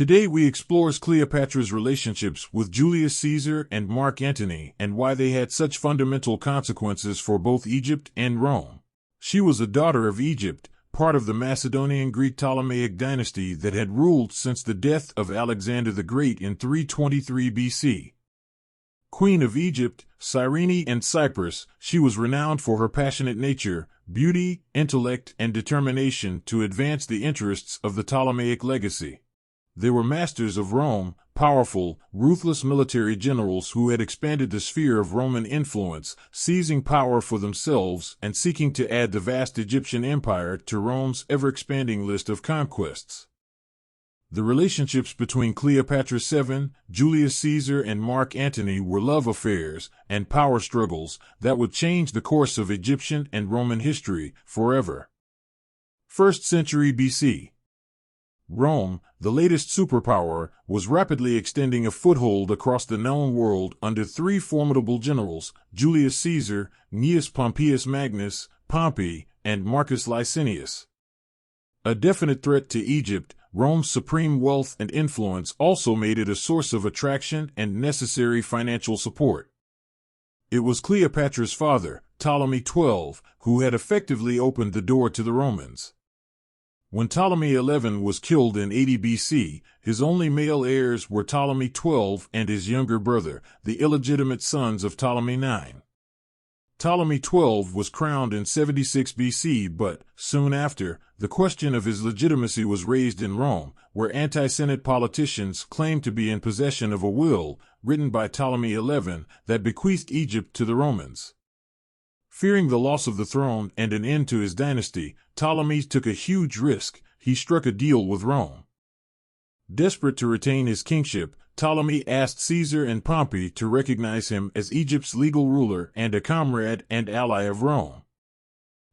Today we explore Cleopatra's relationships with Julius Caesar and Mark Antony and why they had such fundamental consequences for both Egypt and Rome. She was a daughter of Egypt, part of the Macedonian Greek Ptolemaic dynasty that had ruled since the death of Alexander the Great in 323 BC. Queen of Egypt, Cyrene and Cyprus, she was renowned for her passionate nature, beauty, intellect, and determination to advance the interests of the Ptolemaic legacy. They were masters of Rome, powerful, ruthless military generals who had expanded the sphere of Roman influence, seizing power for themselves and seeking to add the vast Egyptian empire to Rome's ever-expanding list of conquests. The relationships between Cleopatra VII, Julius Caesar, and Mark Antony were love affairs and power struggles that would change the course of Egyptian and Roman history forever. 1st century BC. Rome, the latest superpower, was rapidly extending a foothold across the known world under three formidable generals, Julius Caesar, Gnaeus Pompeius Magnus, Pompey, and Marcus Licinius. A definite threat to Egypt, Rome's supreme wealth and influence also made it a source of attraction and necessary financial support. It was Cleopatra's father, Ptolemy XII, who had effectively opened the door to the Romans. When Ptolemy XI was killed in 80 BC, his only male heirs were Ptolemy XII and his younger brother, the illegitimate sons of Ptolemy IX. Ptolemy XII was crowned in 76 BC, but, soon after, the question of his legitimacy was raised in Rome, where anti-Senate politicians claimed to be in possession of a will, written by Ptolemy XI, that bequeathed Egypt to the Romans. Fearing the loss of the throne and an end to his dynasty, Ptolemy took a huge risk. He struck a deal with Rome. Desperate to retain his kingship, Ptolemy asked Caesar and Pompey to recognize him as Egypt's legal ruler and a comrade and ally of Rome.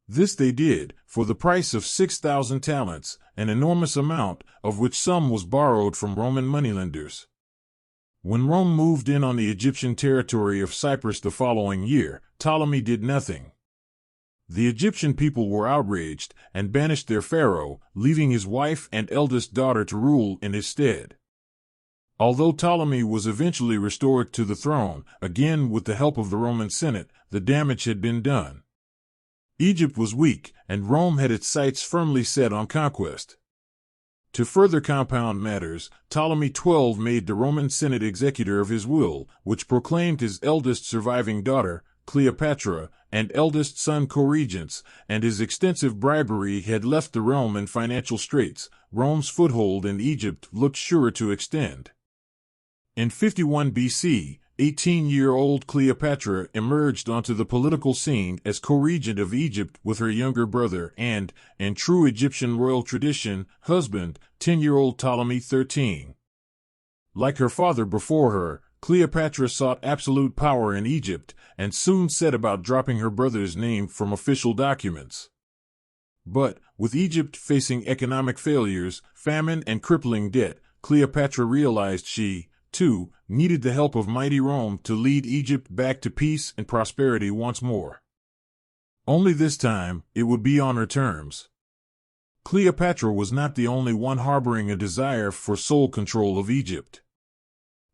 This they did, for the price of 6,000 talents, an enormous amount, of which some was borrowed from Roman moneylenders. When Rome moved in on the Egyptian territory of Cyprus the following year, Ptolemy did nothing. The Egyptian people were outraged and banished their pharaoh, leaving his wife and eldest daughter to rule in his stead. Although Ptolemy was eventually restored to the throne, again with the help of the Roman Senate, the damage had been done. Egypt was weak, and Rome had its sights firmly set on conquest. To further compound matters, Ptolemy XII made the Roman Senate executor of his will, which proclaimed his eldest surviving daughter, Cleopatra, and eldest son co-regents, and his extensive bribery had left the realm in financial straits. Rome's foothold in Egypt looked sure to extend. In 51 BC, 18-year-old Cleopatra emerged onto the political scene as co-regent of Egypt with her younger brother and, in true Egyptian royal tradition, husband, 10-year-old Ptolemy XIII. Like her father before her, Cleopatra sought absolute power in Egypt and soon set about dropping her brother's name from official documents. But, with Egypt facing economic failures, famine, and crippling debt, Cleopatra realized she, too, needed the help of mighty Rome to lead Egypt back to peace and prosperity once more. Only this time, it would be on her terms. Cleopatra was not the only one harboring a desire for sole control of Egypt.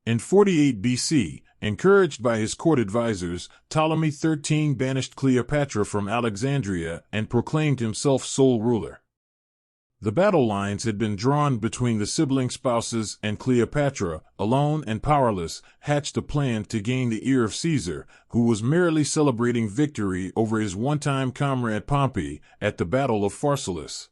In 48 BC, encouraged by his court advisors, Ptolemy XIII banished Cleopatra from Alexandria and proclaimed himself sole ruler. The battle lines had been drawn between the sibling spouses, and Cleopatra, alone and powerless, hatched a plan to gain the ear of Caesar, who was merrily celebrating victory over his one-time comrade Pompey at the Battle of Pharsalus.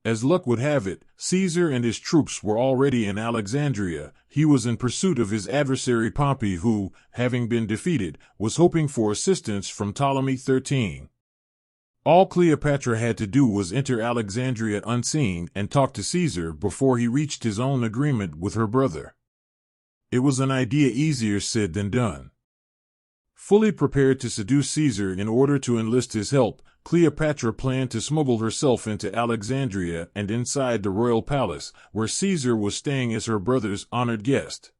As luck would have it, Caesar and his troops were already in Alexandria. He was in pursuit of his adversary Pompey who, having been defeated, was hoping for assistance from Ptolemy XIII. All Cleopatra had to do was enter Alexandria unseen and talk to Caesar before he reached his own agreement with her brother. It was an idea easier said than done. Fully prepared to seduce Caesar in order to enlist his help, Cleopatra planned to smuggle herself into Alexandria and inside the royal palace, where Caesar was staying as her brother's honored guest.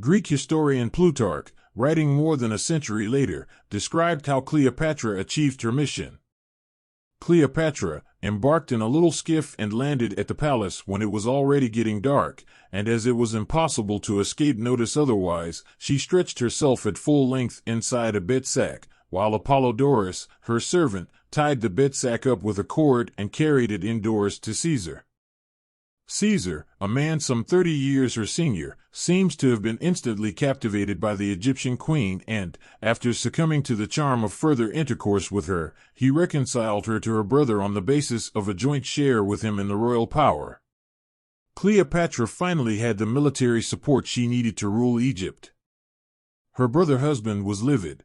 Greek historian Plutarch, writing more than a century later, described how Cleopatra achieved her mission. Cleopatra, embarked in a little skiff and landed at the palace when it was already getting dark, and as it was impossible to escape notice otherwise, she stretched herself at full length inside a bed-sack, while Apollodorus, her servant, tied the bed-sack up with a cord and carried it indoors to Caesar. Caesar, a man some 30 years her senior, seems to have been instantly captivated by the Egyptian queen and, after succumbing to the charm of further intercourse with her, he reconciled her to her brother on the basis of a joint share with him in the royal power. Cleopatra finally had the military support she needed to rule Egypt. Her brother husband was livid.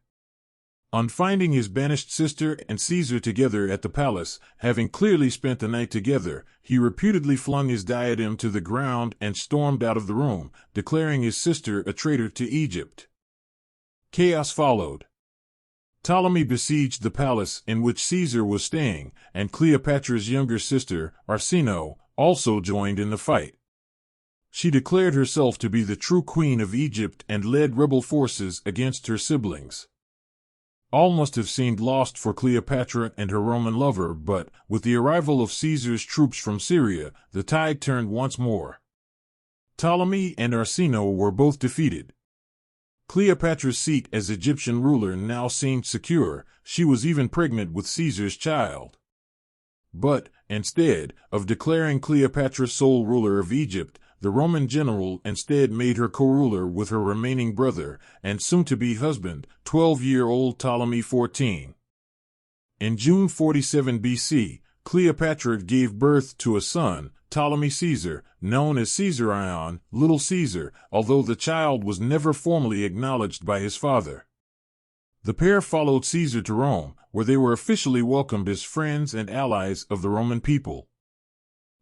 On finding his banished sister and Caesar together at the palace, having clearly spent the night together, he reputedly flung his diadem to the ground and stormed out of the room, declaring his sister a traitor to Egypt. Chaos followed. Ptolemy besieged the palace in which Caesar was staying, and Cleopatra's younger sister, Arsinoe, also joined in the fight. She declared herself to be the true queen of Egypt and led rebel forces against her siblings. All must have seemed lost for Cleopatra and her Roman lover, but, with the arrival of Caesar's troops from Syria, the tide turned once more. Ptolemy and Arsinoe were both defeated. Cleopatra's seat as Egyptian ruler now seemed secure. She was even pregnant with Caesar's child. But, instead of declaring Cleopatra sole ruler of Egypt, the Roman general instead made her co-ruler with her remaining brother and soon-to-be husband, 12-year-old Ptolemy XIV. In June 47 BC, Cleopatra gave birth to a son, Ptolemy Caesar, known as Caesarion, Little Caesar, although the child was never formally acknowledged by his father. The pair followed Caesar to Rome, where they were officially welcomed as friends and allies of the Roman people.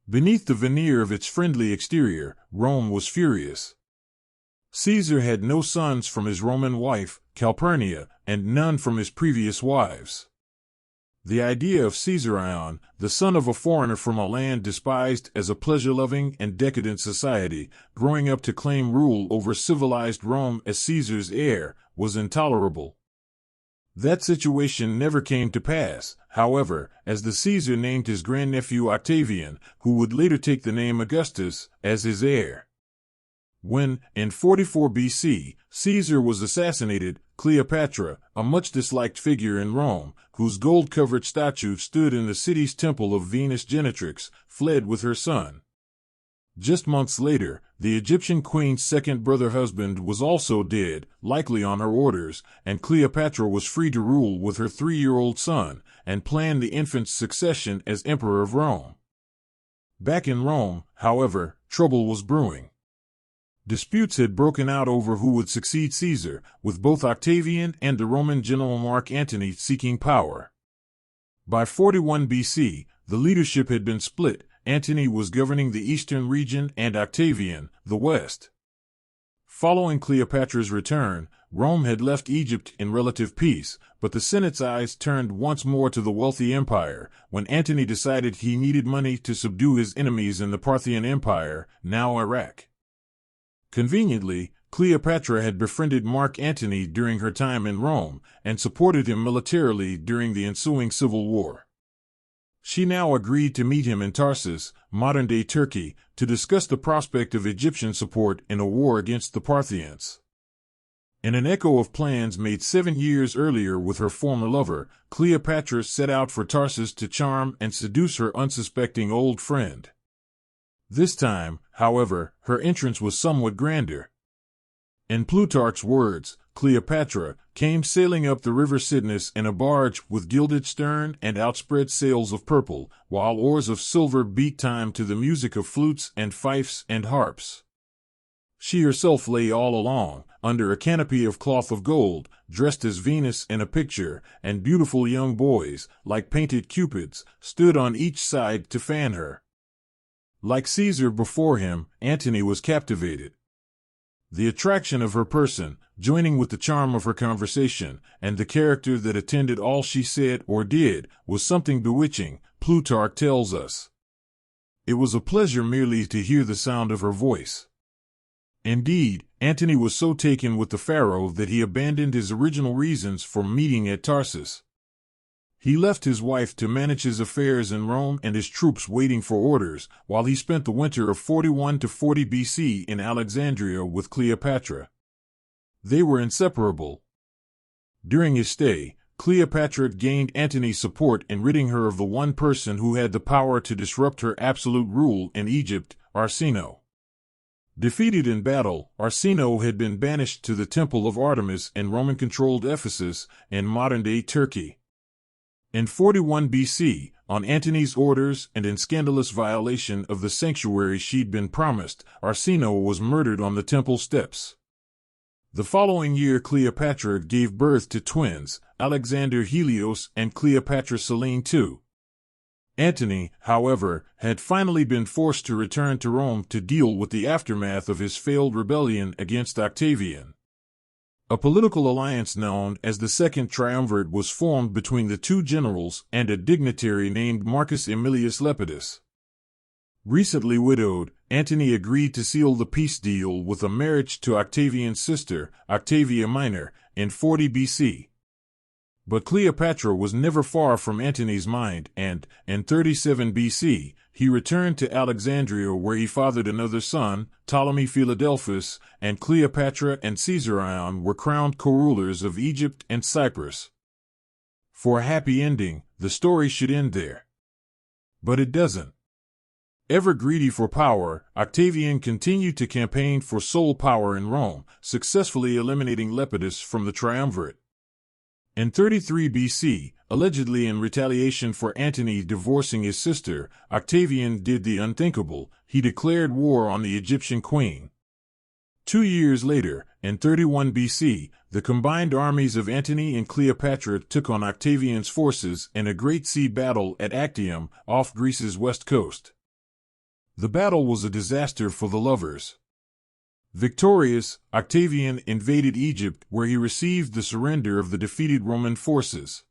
Beneath the veneer of its friendly exterior, Rome was furious. Caesar had no sons from his Roman wife, Calpurnia, and none from his previous wives. The idea of Caesarion, the son of a foreigner from a land despised as a pleasure-loving and decadent society, growing up to claim rule over civilized Rome as Caesar's heir, was intolerable. That situation never came to pass, however, as the Caesar named his grandnephew Octavian, who would later take the name Augustus, as his heir. When, in 44 BC, Caesar was assassinated, Cleopatra, a much disliked figure in Rome, whose gold-covered statue stood in the city's temple of Venus Genitrix, fled with her son. Just months later, the Egyptian queen's second brother-husband was also dead, likely on her orders, and Cleopatra was free to rule with her 3-year-old son, and plan the infant's succession as emperor of Rome. Back in Rome, however, trouble was brewing. Disputes had broken out over who would succeed Caesar, with both Octavian and the Roman general Mark Antony seeking power. By 41 BC, the leadership had been split. Antony was governing the eastern region and Octavian, the west. Following Cleopatra's return, Rome had left Egypt in relative peace, but the Senate's eyes turned once more to the wealthy empire, when Antony decided he needed money to subdue his enemies in the Parthian Empire, now Iraq. Conveniently, Cleopatra had befriended Mark Antony during her time in Rome, and supported him militarily during the ensuing civil war. She now agreed to meet him in Tarsus, modern-day Turkey, to discuss the prospect of Egyptian support in a war against the Parthians. In an echo of plans made 7 years earlier with her former lover, Cleopatra set out for Tarsus to charm and seduce her unsuspecting old friend. This time, however, her entrance was somewhat grander. In Plutarch's words, Cleopatra came sailing up the river Cydnus in a barge with gilded stern and outspread sails of purple, while oars of silver beat time to the music of flutes and fifes and harps. She herself lay all along, under a canopy of cloth of gold, dressed as Venus in a picture, and beautiful young boys, like painted cupids, stood on each side to fan her. Like Caesar before him, Antony was captivated. The attraction of her person, joining with the charm of her conversation, and the character that attended all she said or did, was something bewitching, Plutarch tells us. It was a pleasure merely to hear the sound of her voice. Indeed, Antony was so taken with the pharaoh that he abandoned his original reasons for meeting at Tarsus. He left his wife to manage his affairs in Rome and his troops waiting for orders, while he spent the winter of 41 to 40 BC in Alexandria with Cleopatra. They were inseparable. During his stay, Cleopatra gained Antony's support in ridding her of the one person who had the power to disrupt her absolute rule in Egypt, Arsinoe. Defeated in battle, Arsinoe had been banished to the Temple of Artemis in Roman-controlled Ephesus, in modern-day Turkey. In 41 BC, on Antony's orders and in scandalous violation of the sanctuary she'd been promised, Arsinoe was murdered on the temple steps. The following year Cleopatra gave birth to twins, Alexander Helios and Cleopatra Selene II. Antony, however, had finally been forced to return to Rome to deal with the aftermath of his failed rebellion against Octavian. A political alliance known as the Second Triumvirate was formed between the two generals and a dignitary named Marcus Aemilius Lepidus. Recently widowed, Antony agreed to seal the peace deal with a marriage to Octavian's sister, Octavia Minor, in 40 BC. But Cleopatra was never far from Antony's mind and, in 37 BC, he returned to Alexandria where he fathered another son, Ptolemy Philadelphus, and Cleopatra and Caesarion were crowned co-rulers of Egypt and Cyprus. For a happy ending, the story should end there. But it doesn't. Ever greedy for power, Octavian continued to campaign for sole power in Rome, successfully eliminating Lepidus from the triumvirate. In 33 BC, allegedly in retaliation for Antony divorcing his sister, Octavian did the unthinkable. He declared war on the Egyptian queen. 2 years later, in 31 BC, the combined armies of Antony and Cleopatra took on Octavian's forces in a great sea battle at Actium, off Greece's west coast. The battle was a disaster for the lovers. Victorious, Octavian invaded Egypt where he received the surrender of the defeated Roman forces.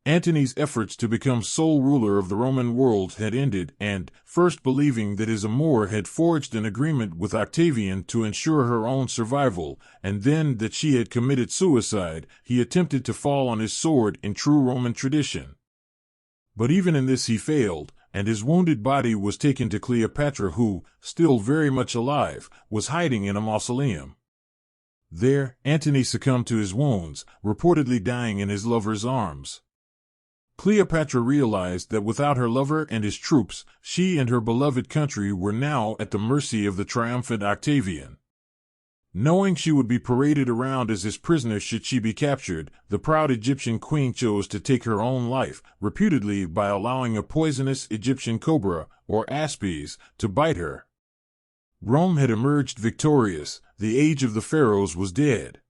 Antony's efforts to become sole ruler of the Roman world had ended and, first believing that his amour had forged an agreement with Octavian to ensure her own survival, and then that she had committed suicide, he attempted to fall on his sword in true Roman tradition. But even in this he failed, and his wounded body was taken to Cleopatra who, still very much alive, was hiding in a mausoleum. There, Antony succumbed to his wounds, reportedly dying in his lover's arms. Cleopatra realized that without her lover and his troops, she and her beloved country were now at the mercy of the triumphant Octavian. Knowing she would be paraded around as his prisoner should she be captured, the proud Egyptian queen chose to take her own life, reputedly by allowing a poisonous Egyptian cobra, or aspis, to bite her. Rome had emerged victorious, the age of the pharaohs was dead.